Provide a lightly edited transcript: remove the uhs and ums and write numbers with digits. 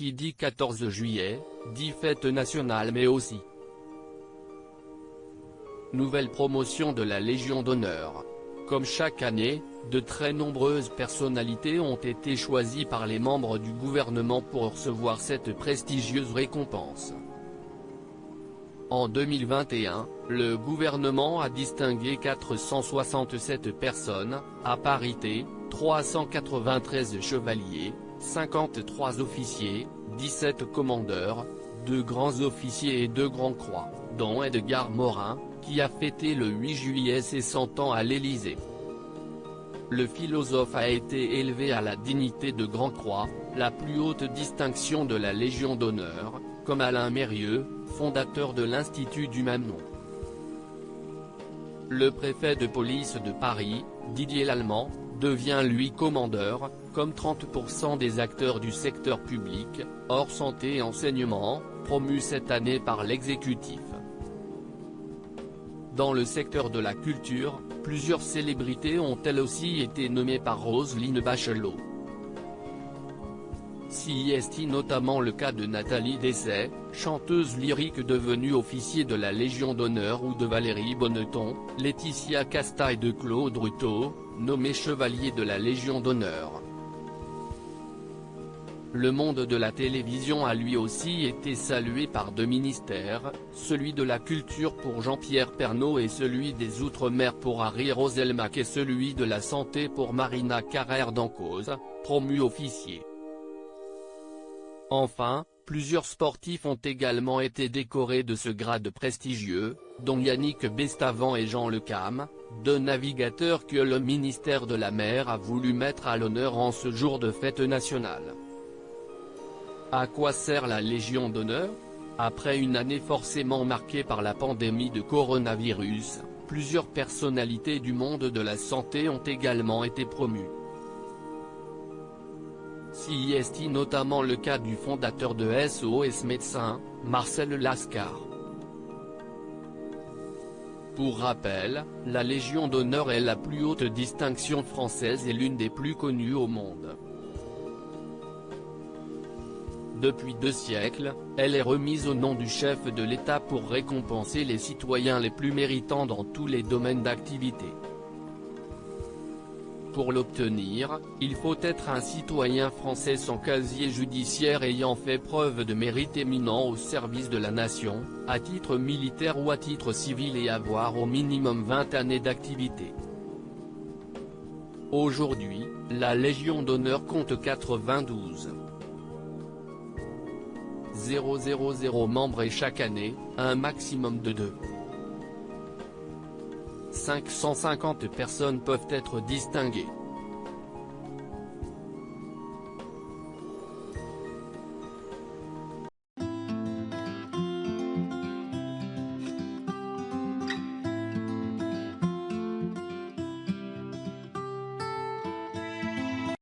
Qui dit 14 juillet, dit fête nationale mais aussi nouvelle promotion de la Légion d'honneur. Comme chaque année, de très nombreuses personnalités ont été choisies par les membres du gouvernement pour recevoir cette prestigieuse récompense. En 2021, le gouvernement a distingué 467 personnes, à parité, 393 chevaliers, 53 officiers, 17 commandeurs, 2 grands officiers et 2 grands croix, dont Edgar Morin, qui a fêté le 8 juillet ses 100 ans à l'Élysée. Le philosophe a été élevé à la dignité de Grand Croix, la plus haute distinction de la Légion d'honneur, comme Alain Mérieux, fondateur de l'Institut du même nom. Le préfet de police de Paris, Didier Lallement, devient lui commandeur, comme 30% des acteurs du secteur public, hors santé et enseignement, promus cette année par l'exécutif. Dans le secteur de la culture, plusieurs célébrités ont elles aussi été nommées par Roselyne Bachelot. Si est notamment le cas de Nathalie Dessay, chanteuse lyrique devenue officier de la Légion d'honneur, ou de Valérie Bonneton, Laetitia Casta et de Claude Ruteau, nommés chevaliers de la Légion d'honneur. Le monde de la télévision a lui aussi été salué par 2 ministères, celui de la culture pour Jean-Pierre Pernaut et celui des Outre-mer pour Harry Roselmack et celui de la santé pour Marina Carrère d'Encausse, promue officier. Enfin, plusieurs sportifs ont également été décorés de ce grade prestigieux, dont Yannick Bestavant et Jean Le Cam, 2 navigateurs que le ministère de la Mer a voulu mettre à l'honneur en ce jour de fête nationale. À quoi sert la Légion d'honneur? Après une année forcément marquée par la pandémie de coronavirus, plusieurs personnalités du monde de la santé ont également été promues. Si est notamment le cas du fondateur de SOS Médecins, Marcel Lascar. Pour rappel, la Légion d'honneur est la plus haute distinction française et l'une des plus connues au monde. Depuis 2 siècles, elle est remise au nom du chef de l'État pour récompenser les citoyens les plus méritants dans tous les domaines d'activité. Pour l'obtenir, il faut être un citoyen français sans casier judiciaire ayant fait preuve de mérite éminent au service de la nation, à titre militaire ou à titre civil et avoir au minimum 20 années d'activité. Aujourd'hui, la Légion d'honneur compte 92 000 membres et chaque année, un maximum de 550 personnes peuvent être distinguées.